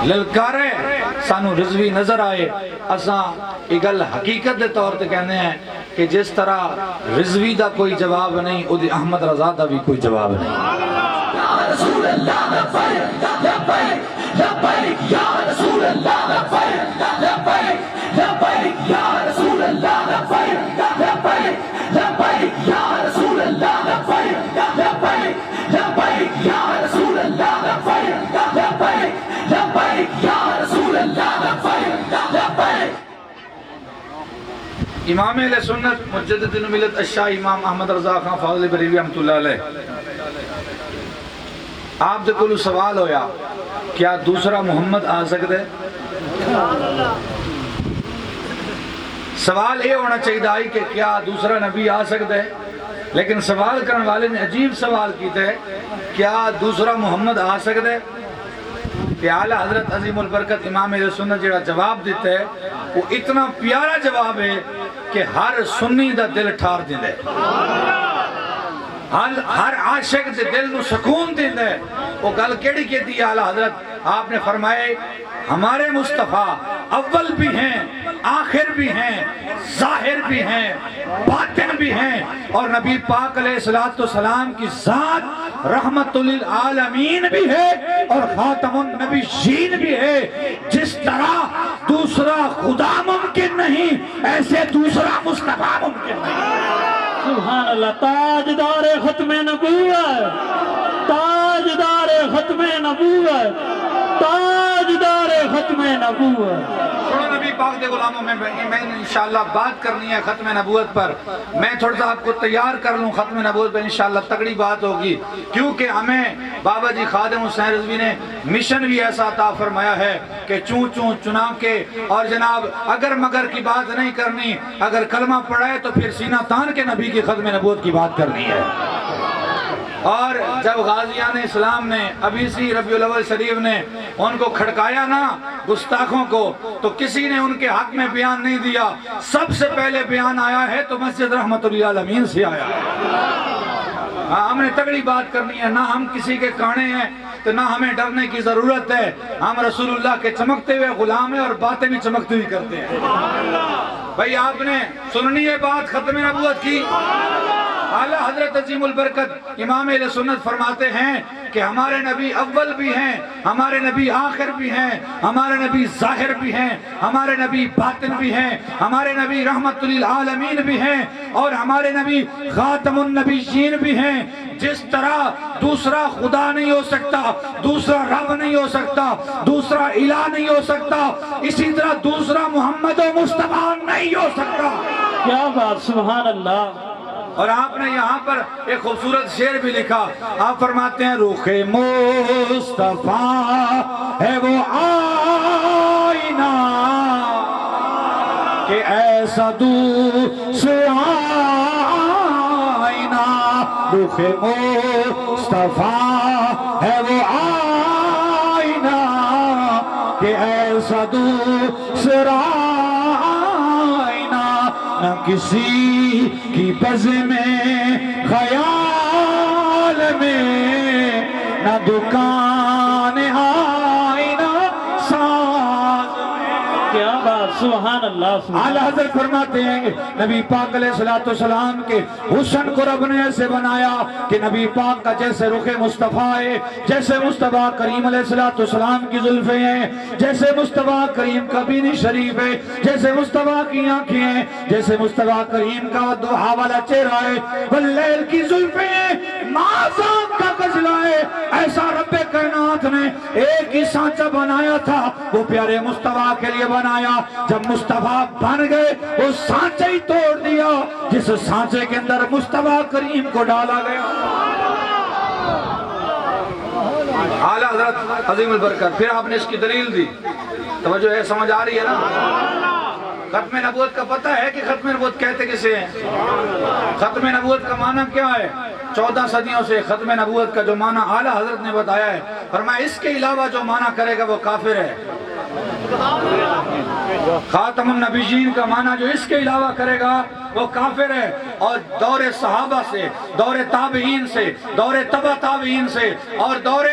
للکارے سانو رضوی نظر آئے اساں یہ گل حقیقت دے طور تے کہنے ہیں کہ جس طرح رضوی دا کوئی جواب نہیں او دی احمد رضا دا بھی کوئی جواب نہیں. یا رسول اللہ لبیک لبیک لبیک یا رسول اللہ لبیک لبیک لبیک یا رسول اللہ لبیک لبیک لبیک یا رسول اللہ لبیک لبیک لبیک یا رسول اللہ لبیک لبیک لبیک یا رسول اللہ لبیک لبیک. امام اہل سنت مجدد ملت الشاہ امام احمد رضا خان فاضل بریلوی رحمۃ اللہ علیہ آپ دے کولو سوال ہویا کیا دوسرا محمد آ سکتے؟ سوال یہ ہونا چاہیے کہ کیا دوسرا نبی آ سکتے ہے، لیکن سوال کرنے والے نے عجیب سوال کیتے ہے کیا دوسرا محمد آ سکتے ہے؟ کہ اعلیٰ حضرت عظیم البرکت امام اہل سنت جڑا جواب دیتے ہے وہ اتنا پیارا جواب ہے کہ ہر سنی دا دل ٹھار دیندے ہر عاشق دے دل نو سکون دیندے. وہ گل کیڑی کہتی ہے اعلیٰ حضرت؟ آپ نے فرمائے ہمارے مصطفیٰ اول بھی ہیں، آخر بھی ہیں، ظاہر بھی ہیں، باطن بھی ہیں، اور نبی پاک علیہ السلام کی ذات رحمت للعالمین بھی ہے اور خاتم النبیین بھی ہے. جس طرح دوسرا خدا ممکن نہیں ایسے دوسرا مصطفیٰ ممکن نہیں. سبحان اللہ. تاجدار ختم نبوت، تاجدار ختم نبوت، تاجدار ختم نبوت. سنو نبی پاک دے غلاموں میں انشاءاللہ بات کرنی ہے ختم نبوت پر. میں تھوڑا سا آپ کو تیار کر لوں ختم نبوت پر انشاءاللہ تگڑی بات ہوگی، کیونکہ ہمیں بابا جی خادم حسین رضوی نے مشن بھی ایسا عطا فرمایا ہے کہ چون چون چنا کے اور جناب اگر مگر کی بات نہیں کرنی، اگر کلمہ پڑھا ہے تو پھر سینہ تان کے نبی کی ختم نبوت کی بات کرنی ہے. اور جب غازیان اسلام نے ابیسی ربیع الاول شریف نے ان کو کھڑکایا نا گستاخوں کو، تو کسی نے ان کے حق میں بیان نہیں دیا. سب سے پہلے بیان آیا ہے تو مسجد رحمت للعالمین سے آیا ہے. ہم نے تگڑی بات کرنی ہے، نہ ہم کسی کے کانے ہیں تو نہ ہمیں ڈرنے کی ضرورت ہے. ہم رسول اللہ کے چمکتے ہوئے غلام ہیں اور باتیں بھی چمکتی ہوئی کرتے ہیں. بھائی آپ نے سننی ہے بات ختم نبوت کی. اعلیٰ حضرت عظیم البرکت امام اہل سنت فرماتے ہیں کہ ہمارے نبی اول بھی ہیں، ہمارے نبی آخر بھی ہیں، ہمارے نبی ظاہر بھی ہیں، ہمارے نبی باطن بھی ہیں، ہمارے نبی رحمت للعالمین بھی ہیں، اور ہمارے نبی خاتم النبیین بھی ہیں. جس طرح دوسرا خدا نہیں ہو سکتا، دوسرا رب نہیں ہو سکتا، دوسرا الہ نہیں ہو سکتا، اسی طرح دوسرا محمد و مصطفیٰ نہیں ہو سکتا. کیا بات. سبحان اللہ. اور آپ نے یہاں پر ایک خوبصورت شعر بھی لکھا. آپ فرماتے ہیں رخ مصطفیٰ ہے وہ آئینہ کہ ایسا دوسرا آئینہ. رخ مصطفیٰ ہے وہ آئینہ کہ ایسا دوسرا نہ کسی کی بز میں خیال میں، نہ دکان آئینہ ساز میں. کیا بات. سبحان اللہ. اعلیٰ حضرت فرماتے ہیں کہ نبی پاک علیہ السلام کے حسن کو رب نے ایسے بنایا کہ نبی پاک کا جیسے رخ مصطفیٰ ہے، جیسے مصطفیٰ کریم علیہ السلام کی زلفیں ہیں، جیسے مصطفیٰ کریم کا بینی شریف ہے، جیسے مصطفیٰ کی آنکھیں ہیں، جیسے مصطفیٰ کریم کا دعا والا چہرہ ہے، واللیل کی زلفیں ہیں، مازان کا گزلا ہے. ایسا رب کائنات نے ایک ہی سانچہ بنایا تھا، وہ پیارے مصطفیٰ کے لیے بنایا. جب مصطفیٰ بن گئے وہ سانچہ ہی توڑ دیا جس سانچے کے اندر مصطفیٰ کریم کو ڈالا گیا. اعلیٰ حضرت عظیم البرکت پھر آپ نے اس کی دلیل دی. توجہ ہے، سمجھ آ رہی ہے نا؟ ختم نبوت کا پتہ ہے کہ ختم نبوت کہتے کسے ہیں؟ ختم نبوت کا معنی کیا ہے؟ 14 صدیوں سے ختم نبوت کا جو معنی اعلیٰ حضرت نے بتایا ہے، فرمایا اس کے علاوہ جو معنی کرے گا وہ کافر ہے۔ خاتم النبیین کا معنی جو اس کے علاوہ کرے گا وہ کافر ہے۔ اور دور صحابہ سے، دور تابعین سے، دور تبع تابعین سے اور دور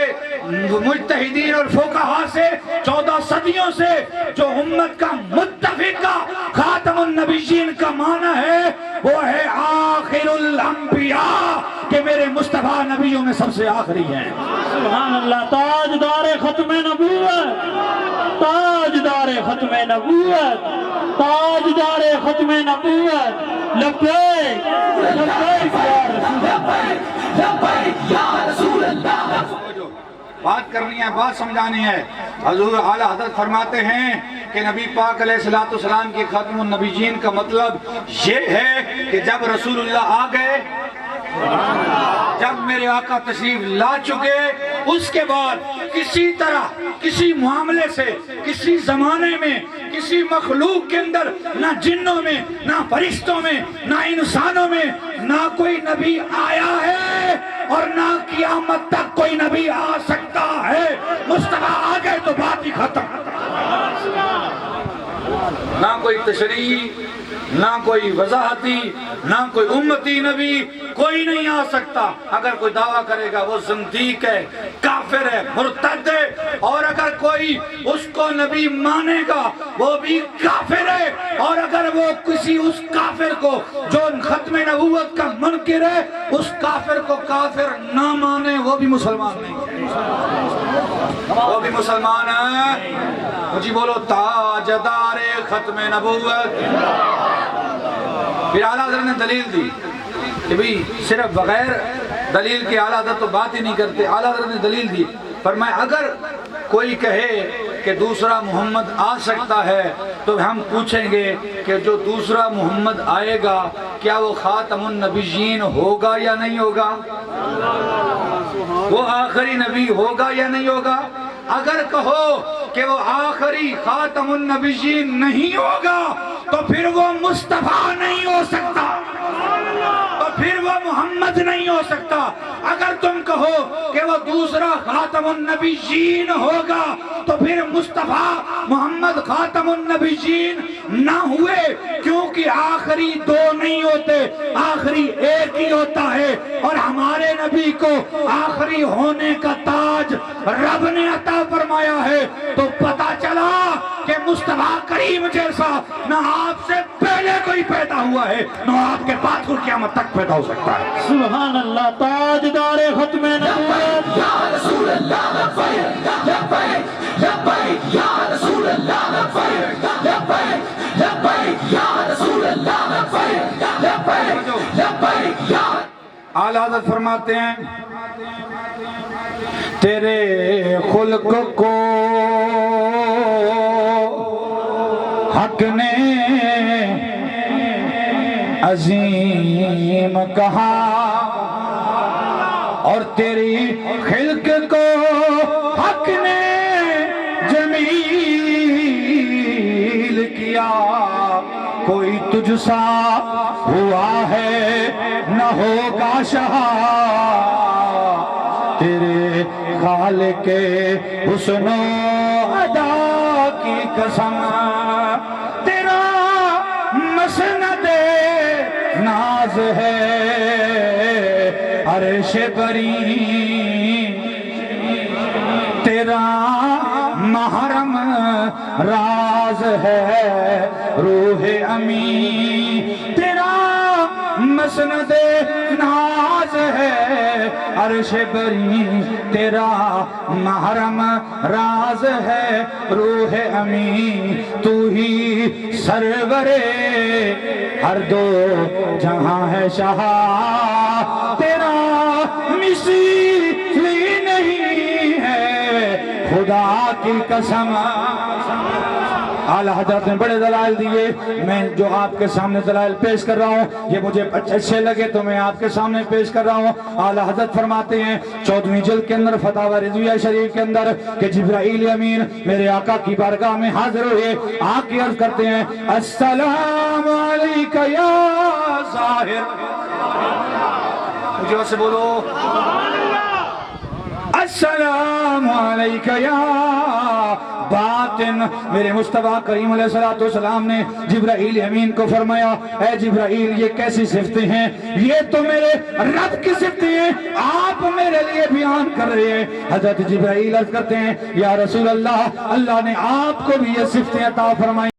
مجتہدین اور فقہاء سے 14 صدیوں سے جو امت کا متفقہ خاتم النبیین کا معنی ہے وہ ہے آخر الانبیاء، کہ میرے مصطفیٰ نبیوں میں سب سے آخری ہیں۔ سبحان اللہ، تاجدار ختم نبوت، تاجدار ختم نبوت، تاجدار ختم نبوت، لبیک لبیک یا رسول اللہ۔ بات کرنی ہے، بات سمجھانی ہے۔ حضور اعلیٰ حضرت فرماتے ہیں کہ نبی پاک علیہ السلام کی ختم النبیین کا مطلب یہ ہے کہ جب رسول اللہ آ گئے، جب میرے آقا تشریف لا چکے، اس کے بعد کسی طرح، کسی معاملے سے، کسی زمانے میں، کسی مخلوق کے اندر، نہ جنوں میں، نہ فرشتوں میں، نہ انسانوں میں، نہ کوئی نبی آیا ہے اور نہ قیامت تک کوئی نبی آ سکتا ہے۔ مصطفیٰ آ گئے تو بات ہی ختم۔ نہ کوئی تشریح، نہ کوئی وضاحتی، نہ کوئی امتی نبی، کوئی نہیں آ سکتا۔ اگر کوئی دعویٰ کرے گا وہ زندیق ہے، کافر ہے، مرتد ہے، اور اگر کوئی اس کو نبی مانے گا وہ بھی کافر ہے، اور اگر وہ کسی اس کافر کو جو ختم نبوت کا منکر ہے اس کافر کو کافر نہ مانے وہ بھی مسلمان نہیں، وہ بھی مسلمان ہے۔ مجھے بولو تاجدار ختم نبوت۔ پھر اعلیٰ حضرت نے دلیل دی کہ بھئی صرف بغیر دلیل کے اعلیٰ حضرت تو بات ہی نہیں کرتے۔ اعلیٰ حضرت نے دلیل دی، فرمایا اگر کوئی کہے کہ دوسرا محمد آ سکتا ہے تو ہم پوچھیں گے کہ جو دوسرا محمد آئے گا کیا وہ خاتم النبیین ہوگا یا نہیں ہوگا؟ وہ آخری نبی ہوگا یا نہیں ہوگا؟ اگر کہو کہ وہ آخری خاتم النبیین نہیں ہوگا تو پھر وہ مصطفیٰ نہیں ہو سکتا، تو پھر وہ محمد نہیں ہو سکتا۔ اگر تم کہو کہ وہ دوسرا خاتم النبیین ہوگا تو پھر مصطفیٰ محمد خاتم النبیین نہ ہوئے، کیونکہ آخری دو نہیں ہوتے، آخری ایک ہی ہوتا ہے، اور ہمارے نبی کو آخری ہونے کا تاج رب نے عطا فرمایا ہے۔ تو پتہ چلا کہ مصطفیٰ کریم جیسا نہ آپ سے پہلے کوئی پیدا ہوا ہے نہ آپ کے بعد کوئی قیامت تک پیدا ہو سکتا ہے۔ سبحان اللہ، تاجدار ختم نبوت۔ یا رسول اللہ لبیک لبیک لبیک یا رسول اللہ لبیک لبیک لبیک یا رسول اللہ لبیک لبیک لبیک یا۔ اعلیٰ حضرت فرماتے ہیں تیرے خلق کو حق نے عظیم کہا اور تیری خلق کو حق نے جمیل کیا، کوئی تجھ سا ہوا ہے نہ ہوگا شاہ، تیرے خالق حسن و ادا کی قسم، تیرا مسند ناز ہے عرش بری، تیرا محرم راز ہے روح امی، تیرا مسند ناز ہے عرش بری، تیرا محرم راز ہے روح امی، تو ہی سرور ہر دو جہاں ہے شاہ، تیرا مثیل نہیں ہے خدا کی قسم۔ اعلیٰ حضرت نے بڑے دلائل دیے، میں جو آپ کے سامنے دلائل پیش کر رہا ہوں یہ مجھے اچھے لگے تو میں آپ کے سامنے پیش کر رہا ہوں۔ اعلیٰ حضرت فرماتے ہیں 14ویں جلد کے اندر فتاوی رضویہ شریف کے اندر کہ جبرائیل امین میرے آقا کی بارگاہ میں حاضر ہوئے، آ کے عرض کرتے ہیں السلام علیکہ یا ظاہر جو سے بولو السلام علیکہ یا باطن. میرے مصطفیٰ کریم علیہ السلام نے جبرائیل امین کو فرمایا اے جبرائیل یہ کیسی صفتیں ہیں؟ یہ تو میرے رب کی صفتیں ہیں، آپ میرے لیے بیان کر رہے ہیں. حضرت جبرائیل عرض کرتے ہیں یا رسول اللہ، اللہ نے آپ کو بھی یہ صفتیں عطا فرمائی.